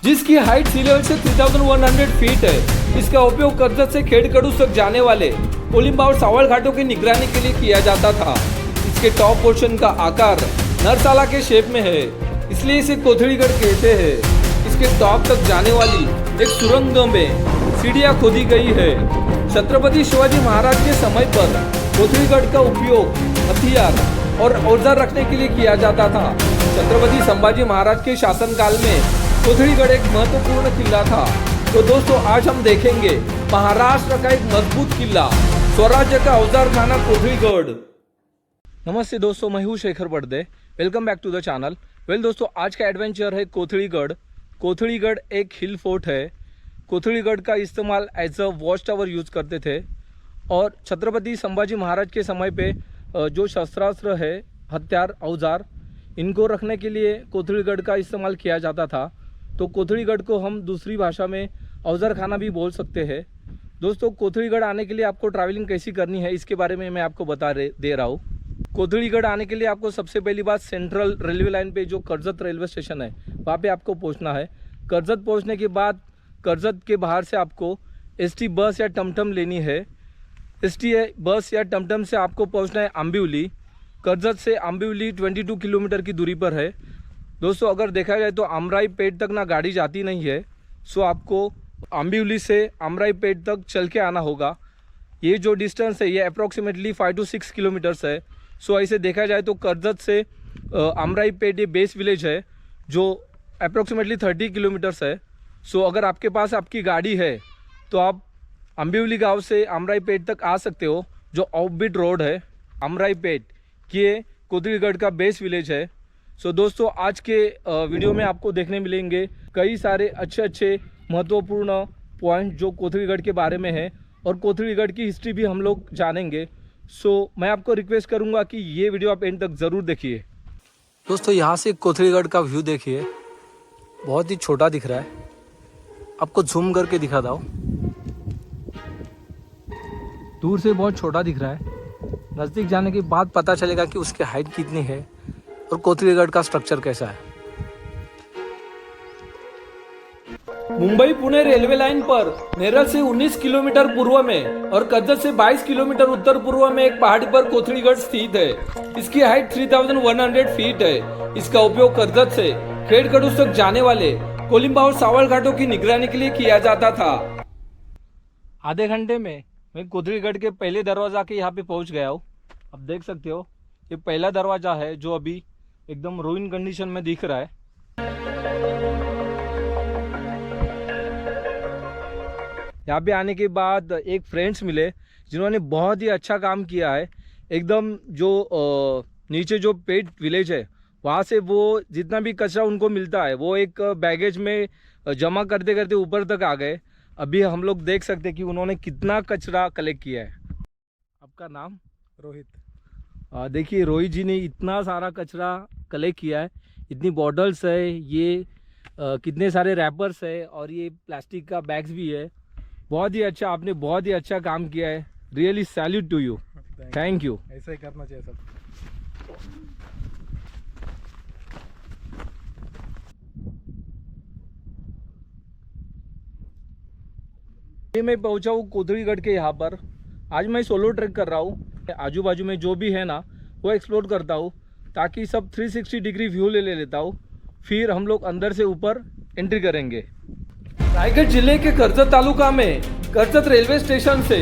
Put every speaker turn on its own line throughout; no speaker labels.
जिसकी हाइट सी लेवल से 3100 फीट है। इसका उपयोग कर्जत से खेड़कडू तक जाने वाले कोलिंबा और सावल घाटों की निगरानी के लिए किया जाता था। इसके टॉप पोर्शन का आकार नरसाला के शेप में है, इसलिए इसे कोथड़ीगढ़ कहते हैं। इसके टॉप तक जाने वाली एक सुरंग में सीढ़ियां खोदी गई है। छत्रपति शिवाजी महाराज के समय पर कोथड़ीगढ़ का उपयोग हथियार और औजार रखने के लिए किया जाता था। छत्रपति संभाजी महाराज के शासनकाल में कोथड़ीगढ़ एक महत्वपूर्ण किला था। तो दोस्तों आज हम देखेंगे महाराष्ट्र का एक मजबूत किला, स्वराज्य का औजार खाना कोथड़ीगढ़। नमस्ते दोस्तों, मैं हूँ Shekhar Badade. Welcome back to the channel. Well दोस्तों, आज का एडवेंचर है कोथड़ीगढ़। कोथड़ीगढ़ एक हिल फोर्ट है। कोथड़ीगढ़ का इस्तेमाल as a watch tower use करते थे और छत्रपति संभाजी महाराज के समय पे जो शस्त्रास्त्र है, हथियार, औजार, इनको रखने के लिए कोथड़ीगढ़ का इस्तेमाल किया जाता था। तो कोथड़ीगढ़ को हम दूसरी भाषा में औजार खाना भी बोल सकते हैं। दोस्तों, कोथड़ीगढ़ आने के लिए आपको ट्रैवलिंग कैसी करनी है इसके बारे में मैं आपको दे रहा हूँ। कोथड़ीगढ़ आने के लिए आपको सबसे पहली बात सेंट्रल रेलवे लाइन पे जो कर्जत रेलवे स्टेशन है वहाँ पे आपको पहुँचना है। कर्जत पहुँचने के बाद कर्जत के बाहर से आपको एसटी बस या टमटम लेनी है। एसटी बस या टमटम से आपको पहुँचना है आंबिवली। कर्जत से आंबिवली 22 किलोमीटर की दूरी पर है। दोस्तों, अगर देखा जाए तो आमराई पेट तक ना गाड़ी जाती नहीं है, सो आपको आंबिवली से आमराई पेट तक चल के आना होगा। ये जो डिस्टेंस है ये अप्रॉक्सीमेटली 5 to 6 किलोमीटर्स है। सो ऐसे देखा जाए तो कर्जत से आमराई पेट ये बेस विलेज है जो अप्रॉक्सीमेटली 30 किलोमीटर्स है। सो अगर आपके पास आपकी गाड़ी है तो आप आंबिवली गांव से आमराई पेट तक आ सकते हो, जो ऑफबीट रोड है। आमराई पेट ये कोथड़ीगढ़ का बेस विलेज है। सो दोस्तों, आज के वीडियो में आपको देखने मिलेंगे कई सारे अच्छे महत्वपूर्ण पॉइंट जो कोथड़ीगढ़ के बारे में है और कोथड़ीगढ़ की हिस्ट्री भी हम लोग जानेंगे। सो मैं आपको रिक्वेस्ट करूंगा कि ये वीडियो आप एंड तक ज़रूर देखिए। दोस्तों, यहाँ से कोथड़ीगढ़ का व्यू देखिए, बहुत ही छोटा दिख रहा है। आपको जूम करके दिखा दो, दूर से बहुत छोटा दिख रहा है। नज़दीक जाने के बाद पता चलेगा कि उसकी हाइट कितनी है और कोथड़ीगढ़ का स्ट्रक्चर कैसा है। मुंबई पुणे रेलवे लाइन पर नेरल से 19 किलोमीटर पूर्व में और कर्जत से 22 किलोमीटर उत्तर पूर्व में एक पहाड़ी पर कोथड़ीगढ़ स्थित है। इसकी हाइट 3100 फीट है। इसका उपयोग कर्जत से खेड़कडू तक जाने वाले कोलिंबा और सावल घाटों की निगरानी के लिए किया जाता था। आधे घंटे में मैं कोथड़ीगढ़ के पहले दरवाजा के यहाँ पे पहुँच गया हूँ। आप देख सकते हो ये पहला दरवाजा है जो अभी एकदम रूइन कंडीशन में दिख रहा है। यहाँ पे आने के बाद एक फ्रेंड्स मिले जिन्होंने बहुत ही अच्छा काम किया है। एकदम जो नीचे जो पेट विलेज है वहाँ से वो जितना भी कचरा उनको मिलता है वो एक बैगेज में जमा करते करते ऊपर तक आ गए। अभी हम लोग देख सकते हैं कि उन्होंने कितना कचरा कलेक्ट किया है। आपका नाम?
रोहित।
देखिए, रोहित जी ने इतना सारा कचरा कलेक्ट किया है। इतनी बॉटल्स है, ये कितने सारे रैपर्स है और ये प्लास्टिक का बैग्स भी है। बहुत ही अच्छा, आपने बहुत ही अच्छा काम किया है। Really salute to you. Thank you.
ऐसा ही करना चाहिए सब।
मैं पहुंचा हूँ कोथड़ीगढ़ के यहाँ पर। आज मैं सोलो ट्रैक कर रहा हूँ। आजू बाजू में जो भी है ना वो एक्सप्लोर करता हूँ ताकि सब 360 डिग्री व्यू ले लेता हूँ। फिर हम लोग अंदर से ऊपर एंट्री करेंगे। रायगढ़ जिले के कर्जत तालुका में कर्जत रेलवे स्टेशन से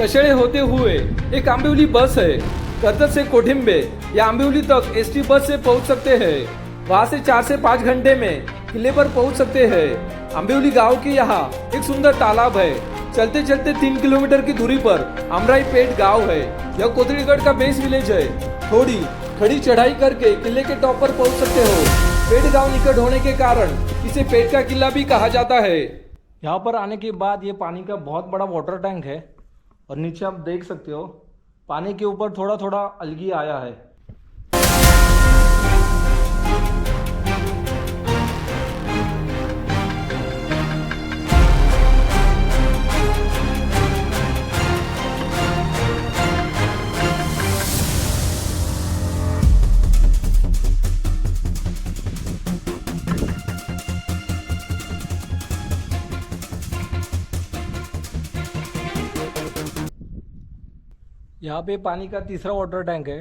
कशेड़े होते हुए एक आंबिवली बस है। कर्जत से कोठिंबे या आंबिवली तक एसटी बस से पहुंच सकते हैं। वहां से 4 से 5 घंटे में किले पर पहुंच सकते हैं। आंबिवली गांव के यहाँ एक सुंदर तालाब है। चलते चलते 3 किलोमीटर की दूरी पर आमराई पेट गाँव है। यह कोथड़ीगढ़ का बेस विलेज है। थोड़ी खड़ी चढ़ाई करके किले के टॉप पर पहुंच सकते हो। पेट गांव निकट होने के कारण इसे पेट का किला भी कहा जाता है। यहाँ पर आने के बाद ये पानी का बहुत बड़ा वाटर टैंक है और नीचे आप देख सकते हो पानी के ऊपर थोड़ा थोड़ा अलगी आया है। यहाँ पे पानी का तीसरा वाटर टैंक है।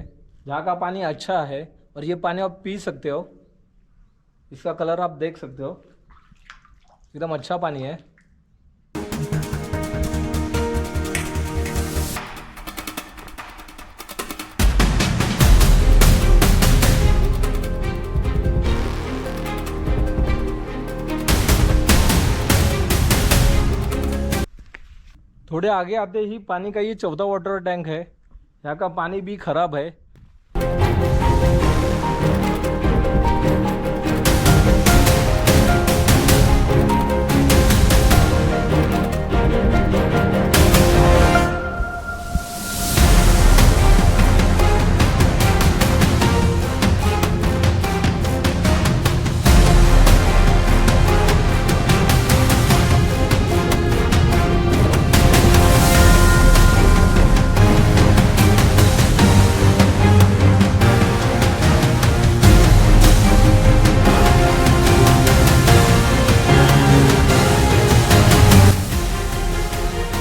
यहाँ का पानी अच्छा है और ये पानी आप पी सकते हो। इसका कलर आप देख सकते हो, एकदम अच्छा पानी है। थोड़े आगे आते ही पानी का ये चौथा वाटर टैंक है। यहाँ का पानी भी खराब है।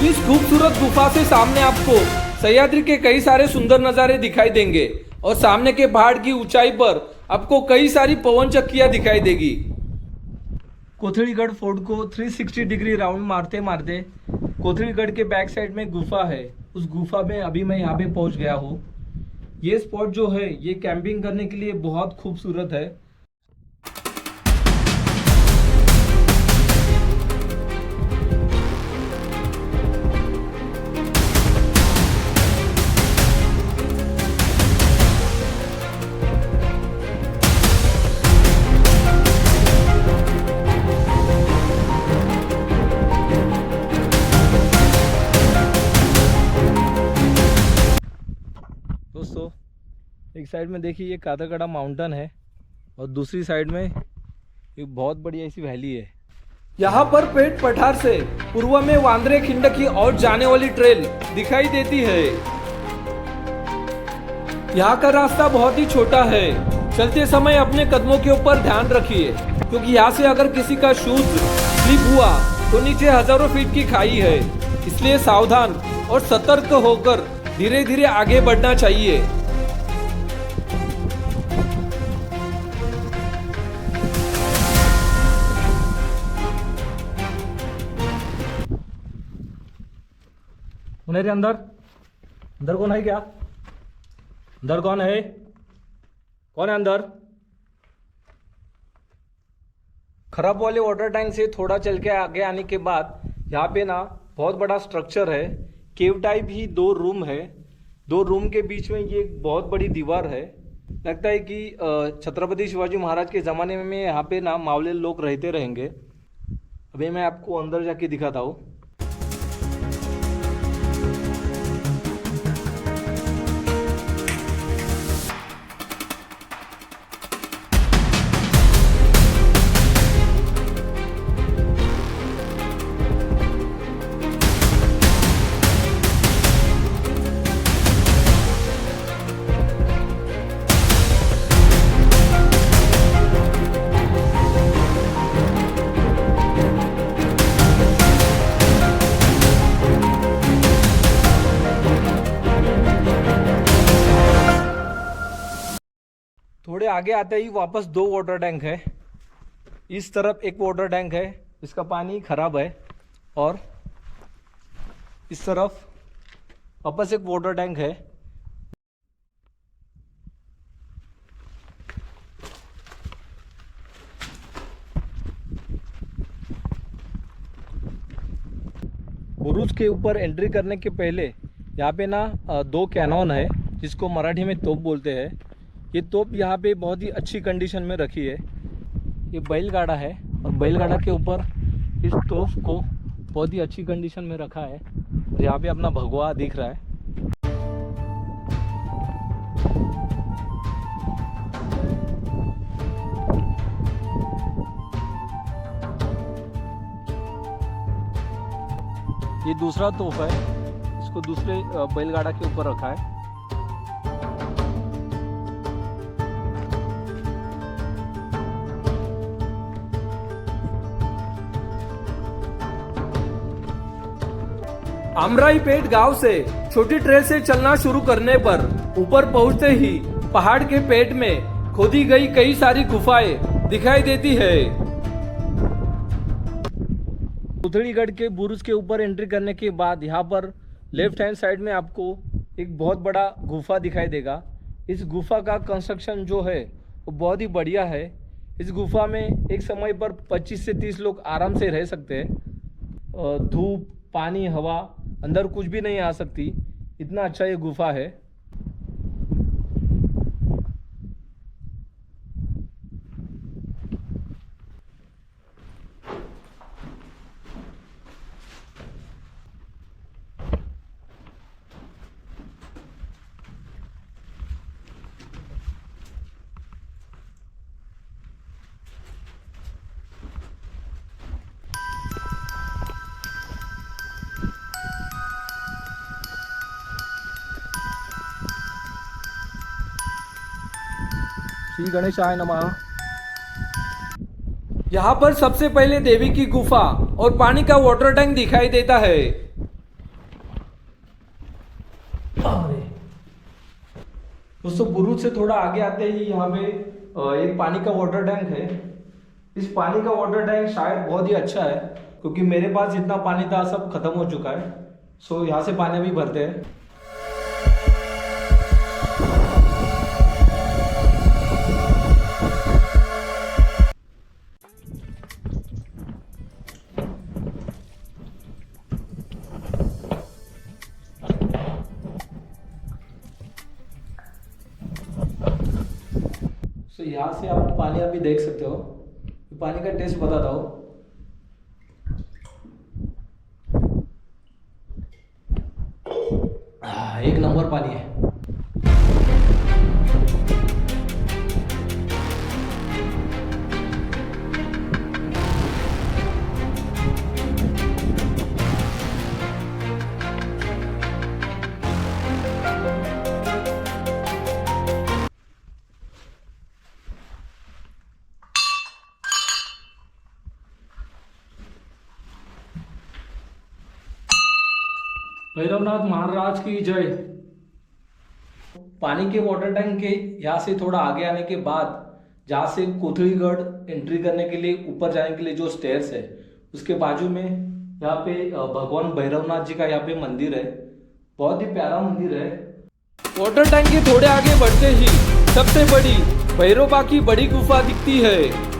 इस खूबसूरत गुफा से सामने आपको सह्याद्री के कई सारे सुंदर नज़ारे दिखाई देंगे और सामने के पहाड़ की ऊंचाई पर आपको कई सारी पवन चक्कियां दिखाई देगी। कोथलीगढ़ फोर्ट को 360 डिग्री राउंड मारते मारते कोथलीगढ़ के बैक साइड में गुफा है। उस गुफा में अभी मैं यहाँ पे पहुँच गया हूँ। ये स्पॉट जो है ये कैंपिंग करने के लिए बहुत खूबसूरत है। दोस्तों एक साइड में देखिए ये कादरगढ़ा माउंटेन है और दूसरी साइड में एक बहुत बड़ी ऐसी वैली है। यहाँ पर पेट पठार से पूर्व में वांद्रे खिंड की और जाने वाली ट्रेल दिखाई देती है। यहाँ का रास्ता बहुत ही छोटा है। चलते समय अपने कदमों के ऊपर ध्यान रखिए क्योंकि यहाँ से अगर किसी का शूज स्लिप हुआ तो नीचे हजारों फीट की खाई है। इसलिए सावधान और सतर्क होकर धीरे धीरे आगे बढ़ना चाहिए। मेरे अंदर अंदर कौन है? क्या अंदर कौन है? कौन है अंदर? खराब वाले वाटर टैंक से थोड़ा चल के आगे आने के बाद यहाँ पे ना बहुत बड़ा स्ट्रक्चर है। केव टाइप ही 2 रूम है। 2 रूम के बीच में ये एक बहुत बड़ी दीवार है। लगता है कि छत्रपति शिवाजी महाराज के ज़माने में यहाँ पे ना मावले लोग रहते रहेंगे। अभी मैं आपको अंदर जाके दिखाता हूँ। थोड़े आगे आते ही वापस 2 वाटर टैंक है। इस तरफ एक वाटर टैंक है, इसका पानी खराब है, और इस तरफ वापस एक वाटर टैंक है। बुरुज के ऊपर एंट्री करने के पहले यहाँ पे ना 2 कैनॉन है जिसको मराठी में तोप बोलते हैं। ये तोप यहाँ पे बहुत ही अच्छी कंडीशन में रखी है। ये बैलगाड़ा है और बैलगाड़ा के ऊपर इस तोप को बहुत ही अच्छी कंडीशन में रखा है। और यहाँ पे अपना भगवा दिख रहा है। ये दूसरा तोप है, इसको दूसरे बैलगाड़ा के ऊपर रखा है। आमराईपेट गांव से छोटी ट्रेन से चलना शुरू करने पर ऊपर पहुंचते ही पहाड़ के पेट में खोदी गई कई सारी गुफाएं दिखाई देती है। कोथड़ीगढ़ के बुरुज के ऊपर एंट्री करने के बाद यहाँ पर लेफ्ट हैंड साइड में आपको एक बहुत बड़ा गुफा दिखाई देगा। इस गुफा का कंस्ट्रक्शन जो है वो बहुत ही बढ़िया है। इस गुफा में एक समय पर 25 से 30 लोग आराम से रह सकते हैं। धूप, पानी, हवा अंदर कुछ भी नहीं आ सकती, इतना अच्छा ये गुफा है। श्री गणेशाय नमः। यहाँ पर सबसे पहले देवी की गुफा और पानी का वाटर टैंक दिखाई देता है। दोस्तों बुरुज से थोड़ा आगे आते ही यहाँ पे एक पानी का वाटर टैंक है। इस पानी का वाटर टैंक शायद बहुत ही अच्छा है, क्योंकि मेरे पास जितना पानी था सब खत्म हो चुका है। सो यहाँ से पानी भी भरते हैं। तो यहाँ से आप पानी अभी देख सकते हो। पानी का टेस्ट बताता हूँ। एक नंबर पानी है। भैरवनाथ महाराज की जय। पानी के वाटर टैंक के यहाँ से थोड़ा आगे आने के बाद जहाँ से कोथड़ीगढ़ एंट्री करने के लिए ऊपर जाने के लिए जो स्टेयर्स है, उसके बाजू में यहाँ पे भगवान भैरवनाथ जी का यहाँ पे मंदिर है। बहुत ही प्यारा मंदिर है। वाटर टैंक के थोड़े आगे बढ़ते ही सबसे बड़ी भैरवबा की बड़ी गुफा दिखती है।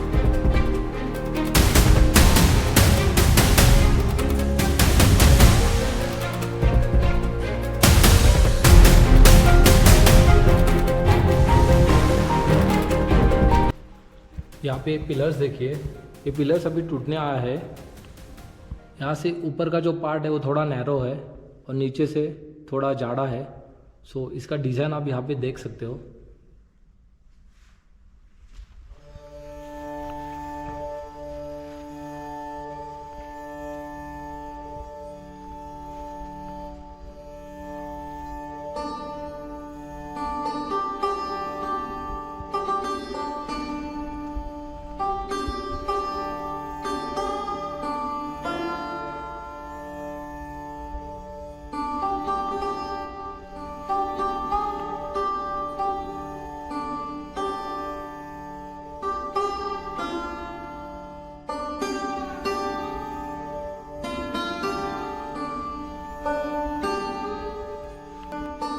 यहाँ पे पिलर्स देखिए, ये पिलर्स अभी टूटने आया है। यहाँ से ऊपर का जो पार्ट है वो थोड़ा नैरो है और नीचे से थोड़ा जाड़ा है। सो इसका डिज़ाइन आप यहाँ पे देख सकते हो।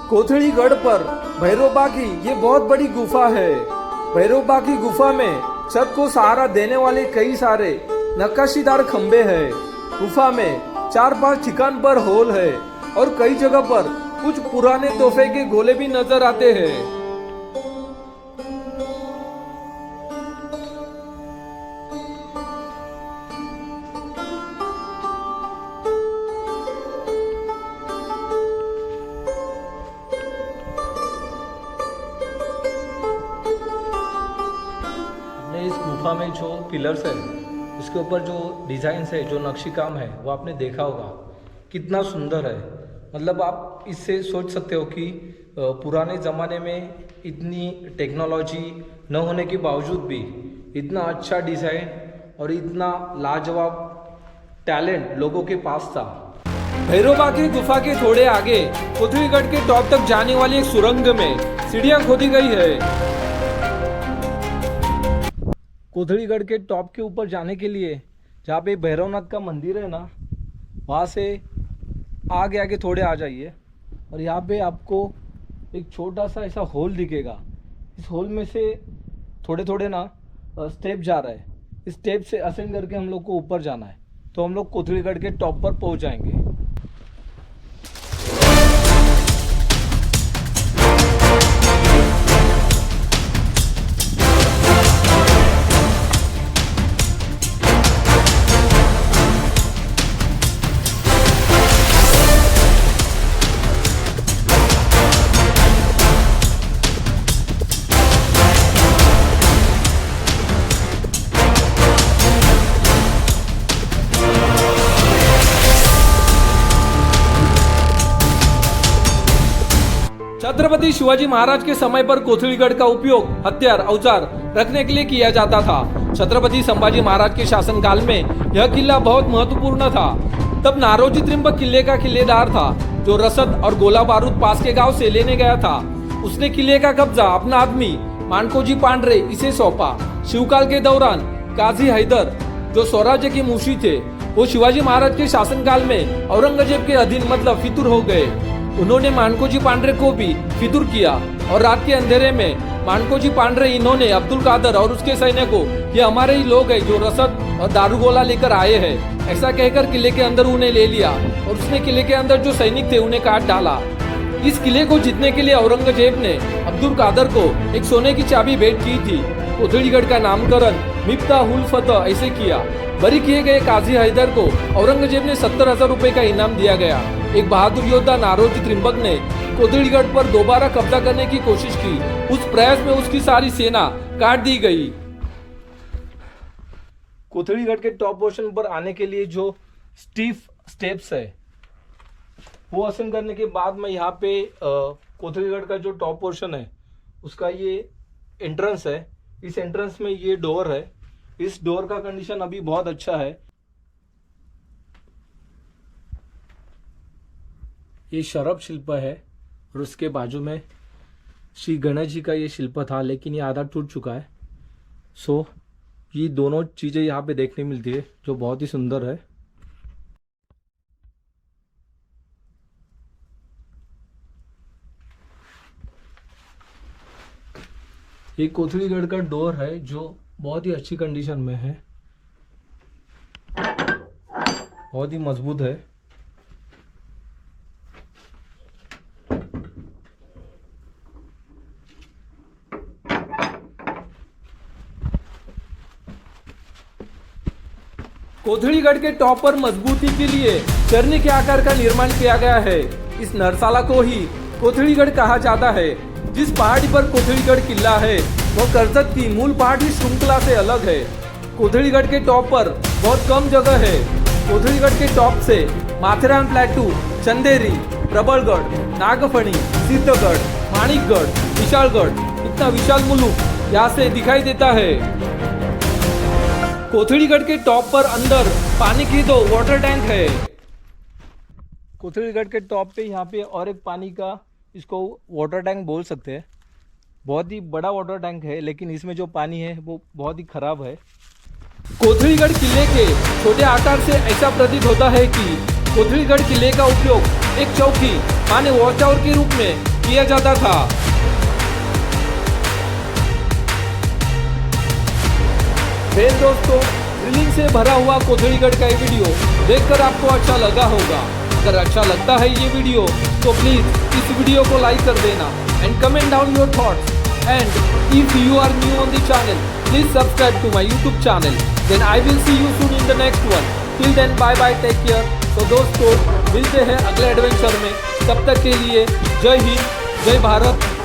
कोथड़ीगढ़ पर भैरवबा की ये बहुत बड़ी गुफा है। भैरवबा की गुफा में छत को सहारा देने वाले कई सारे नक्काशीदार खंबे हैं। गुफा में 4-5 ठिकान पर होल है और कई जगह पर कुछ पुराने तोहफे के गोले भी नजर आते हैं। इस गुफा में जो पिलर्स है उसके ऊपर जो डिज़ाइंस है, जो नक्शी काम है, वो आपने देखा होगा कितना सुंदर है। मतलब आप इससे सोच सकते हो कि पुराने ज़माने में इतनी टेक्नोलॉजी न होने के बावजूद भी इतना अच्छा डिज़ाइन और इतना लाजवाब टैलेंट लोगों के पास था। भैरोबा की गुफा के थोड़े आगे कोथलीगढ़ के टॉप तक जाने वाली एक सुरंग में सीढ़ियां खोदी गई है। कोथलीगढ़ के टॉप के ऊपर जाने के लिए जहाँ पे भैरवनाथ का मंदिर है ना, वहाँ से आगे आगे थोड़े आ जाइए और यहाँ पे आपको एक छोटा सा ऐसा होल दिखेगा। इस होल में से थोड़े थोड़े ना स्टेप जा रहा है। इस स्टेप से असेंड करके हम लोग को ऊपर जाना है, तो हम लोग कोथलीगढ़ के टॉप पर पहुँच जाएंगे। छत्रपति शिवाजी महाराज के समय पर कोथलीगढ़ का उपयोग हथियार औजार रखने के लिए किया जाता था। छत्रपति संभाजी महाराज के शासनकाल में यह किला बहुत महत्वपूर्ण था। तब नारोजी त्रिंबक किले का किलेदार था, जो रसद और गोला बारूद पास के गांव से लेने गया था। उसने किले का कब्जा अपना आदमी मानकोजी पांडरे इसे सौंपा। शिवकाल के दौरान काजी हैदर, जो स्वराज्य के मुंशी थे, वो शिवाजी महाराज के शासनकाल में औरंगजेब के अधीन मतलब फितूर हो गए। उन्होंने मानकोजी पांडरे को भी फितूर किया और रात के अंधेरे में मानकोजी पांडरे इन्होंने अब्दुल कादर और उसके सैनिकों, ये हमारे ही लोग हैं जो रसद और दारूगोला लेकर आए हैं, ऐसा कहकर किले के अंदर उन्हें ले लिया और उसने किले के अंदर जो सैनिक थे उन्हें काट डाला। इस किले को जीतने के लिए औरंगजेब ने अब्दुल कादर को एक सोने की चाबी भेंट की थी। कोथलीगढ़ का नामकरण मिफ्ताह उल फतह ऐसे किया। बरी किए गए काजी हैदर को औरंगजेब ने 70,000 रुपए का इनाम दिया गया। एक बहादुर योद्धा नारोजी त्रिंबक ने कोथलीगढ़ पर दोबारा कब्जा करने की कोशिश की। उस प्रयास में उसकी सारी सेना काट दी गई। कोथलीगढ़ के टॉप पोर्शन पर आने के लिए जो स्टीफ स्टेप्स है, वो असेंड करने के बाद में यहाँ पे कोथलीगढ़ का जो टॉप पोर्शन है उसका ये एंट्रेंस है। इस एंट्रेंस में ये डोर है। इस डोर का कंडीशन अभी बहुत अच्छा है। ये शरभ शिल्प है और उसके बाजू में श्री गणेश जी का ये शिल्प था, लेकिन ये आधा टूट चुका है। सो ये दोनों चीज़ें यहाँ पे देखने मिलती है जो बहुत ही सुंदर है। ये कोथलीगढ़ का डोर है जो बहुत ही अच्छी कंडीशन में है, बहुत ही मजबूत है। कोथलीगढ़ के टॉप पर मजबूती के लिए चरनी के आकार का निर्माण किया गया है। इस नरसाला को ही कोथलीगढ़ कहा जाता है। जिस पहाड़ी पर कोथलीगढ़ किला है वह करजत की मूल पहाड़ी श्रृंखला से अलग है। कोथलीगढ़ के टॉप पर बहुत कम जगह है। कोथलीगढ़ के टॉप से माथेरान प्लेटू, चंदेरी, प्रबलगढ़, नागफणी, सिद्धगढ़, माणिकगढ़, विशालगढ़, इतना विशाल मुलुक यहाँ से दिखाई देता है। कोथलीगढ़ के टॉप पर अंदर पानी की 2 वाटर टैंक है। कोथलीगढ़ के टॉप पे यहाँ पे और एक पानी का, इसको वाटर टैंक बोल सकते हैं, बहुत ही बड़ा वाटर टैंक है, लेकिन इसमें जो पानी है वो बहुत ही खराब है। कोथलीगढ़ किले के छोटे आकार से ऐसा प्रतीत होता है कि कोथलीगढ़ किले का उपयोग एक चौकी माने वॉच टावर के रूप में किया जाता था। फिर दोस्तों, थ्रिलिंग से भरा हुआ कोथलीगढ़ का ये वीडियो देखकर आपको अच्छा लगा होगा। अगर अच्छा लगता है ये वीडियो तो प्लीज इस वीडियो को लाइक कर देना and comment down your thoughts. And if you are new on the channel, please subscribe to my YouTube channel. Then I will see you soon in the next one. Till then bye bye, take care. तो दोस्तों, मिलते हैं अगले adventure में। तब तक के लिए जय हिंद, जय भारत।